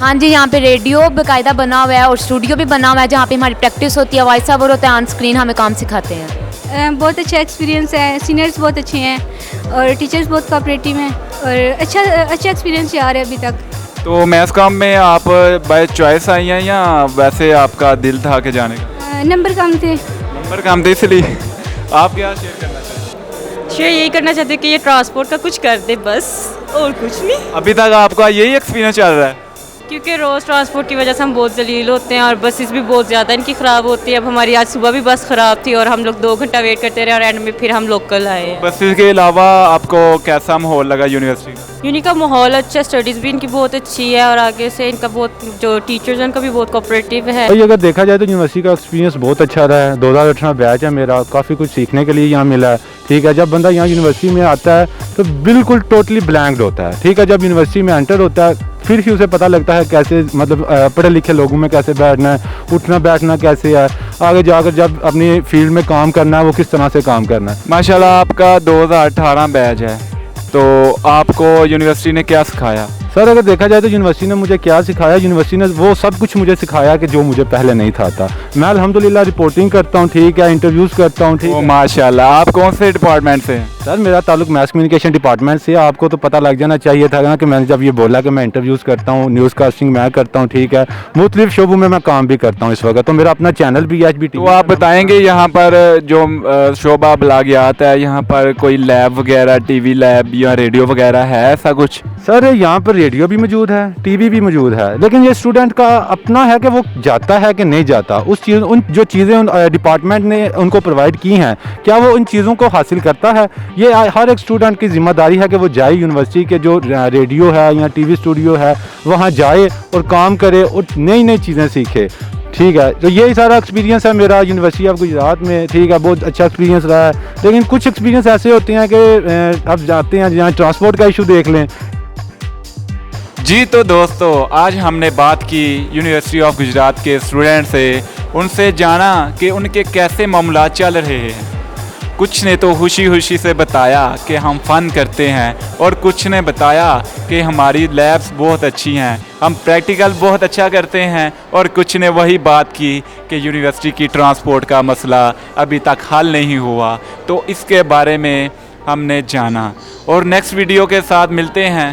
हाँ जी, यहाँ पे रेडियो बाकायदा बना हुआ है और स्टूडियो भी बना हुआ है जहाँ पे हमारी प्रैक्टिस होती है, वॉइस ओवर होता है, ऑन स्क्रीन हमें काम सिखाते हैं। बहुत अच्छा एक्सपीरियंस है, सीनियर्स बहुत अच्छे हैं और टीचर्स बहुत कोऑपरेटिव हैं और अच्छा एक्सपीरियंस जा रहा है अभी तक। तो मैथ्स कॉम में आप बाय चॉइस आई हैं या वैसे आपका दिल था कि जाने का? नंबर कम थे। नंबर कम थे इसलिए। आप क्या शेयर करना चाहते हैं? शेयर यही करना चाहते हैं कि ये ट्रांसपोर्ट का कुछ कर दे बस, और कुछ नहीं। अभी तक आपका यही एक्सपीरियंस चल रहा है? क्योंकि रोज़ ट्रांसपोर्ट की वजह से हम बहुत जलील होते हैं और बसेस भी बहुत ज़्यादा इनकी ख़राब होती है। अब हमारी आज सुबह भी बस ख़राब थी और हम लोग 2 घंटा वेट करते रहे और एंड में फिर हम लोकल आए हैं। बस इसके अलावा आपको कैसा माहौल लगा यूनिवर्सिटी का? यूनी का माहौल अच्छा, स्टडीज़ भी इनकी बहुत अच्छी है और आगे से इनका बहुत जो टीचर्स हैं उनका भी बहुत कोऑपरेटिव है। भाई अगर देखा जाए तो यूनिवर्सिटी का एक्सपीरियंस बहुत अच्छा रहा है। 2018 बैच है मेरा, काफ़ी कुछ सीखने के लिए यहाँ मिला है। ठीक है, जब बंदा यहाँ यूनिवर्सिटी में आता है तो बिल्कुल टोटली ब्लैंक्ड होता है। ठीक है, जब यूनिवर्सिटी में एंटर होता है फिर ही उसे पता लगता है कैसे मतलब पढ़े लिखे लोगों में कैसे बैठना है, उठना बैठना कैसे है, आगे जाकर जब अपनी फील्ड में काम करना है वो किस तरह से काम करना है। माशाल्लाह आपका 2018 बैच है, तो आपको यूनिवर्सिटी ने क्या सिखाया? सर अगर देखा जाए तो यूनिवर्सिटी ने मुझे क्या सिखाया, यूनिवर्सिटी ने वो सब कुछ मुझे सिखाया कि जो मुझे पहले नहीं था आता। मैं अल्हम्दुलिल्लाह रिपोर्टिंग करता हूँ, ठीक है, इंटरव्यूज़ करता हूँ, ठीक ओ है। माशाल्लाह। आप कौन से डिपार्टमेंट से हैं? सर मेरा ताल्लुक मैस कम्युनिकेशन डिपार्टमेंट से। आपको तो पता लग जाना चाहिए था ना कि मैंने जब ये बोला कि मैं इंटरव्यूज़ करता हूँ, न्यूज़ कास्टिंग मैं करता हूँ, ठीक है, मुख्तलिफ शोबों में मैं काम भी करता हूँ इस वक्त। तो मेरा अपना चैनल भी है HBT। तो आप बताएंगे यहाँ पर जो शोबा बलागियात है, यहाँ पर कोई लैब वगैरह, टीवी लैब या रेडियो वगैरह है ऐसा कुछ? सर यहाँ पर रेडियो भी मौजूद है, टीवी भी मौजूद है, लेकिन ये स्टूडेंट का अपना है कि वो जाता है कि नहीं जाता। उन जो चीज़ें उन डिपार्टमेंट ने उनको प्रोवाइड की हैं, क्या वो उन चीज़ों को हासिल करता है? ये हर एक स्टूडेंट की जिम्मेदारी है कि वो जाए यूनिवर्सिटी के जो रेडियो है या टीवी स्टूडियो है वहाँ जाए और काम करे और नई नई चीज़ें सीखे। ठीक है, तो यही सारा एक्सपीरियंस है मेरा यूनिवर्सिटी ऑफ गुजरात में। ठीक है, बहुत अच्छा एक्सपीरियंस रहा है, लेकिन कुछ एक्सपीरियंस ऐसे होते हैं कि अब जाते हैं जहाँ ट्रांसपोर्ट का इशू देख लें। जी तो दोस्तों, आज हमने बात की यूनिवर्सिटी ऑफ गुजरात के स्टूडेंट से, उनसे जाना कि उनके कैसे मामला चल रहे हैं। कुछ ने तो खुशी खुशी से बताया कि हम फ़न करते हैं और कुछ ने बताया कि हमारी लैब्स बहुत अच्छी हैं, हम प्रैक्टिकल बहुत अच्छा करते हैं, और कुछ ने वही बात की कि यूनिवर्सिटी की ट्रांसपोर्ट का मसला अभी तक हल नहीं हुआ। तो इसके बारे में हमने जाना और नेक्स्ट वीडियो के साथ मिलते हैं।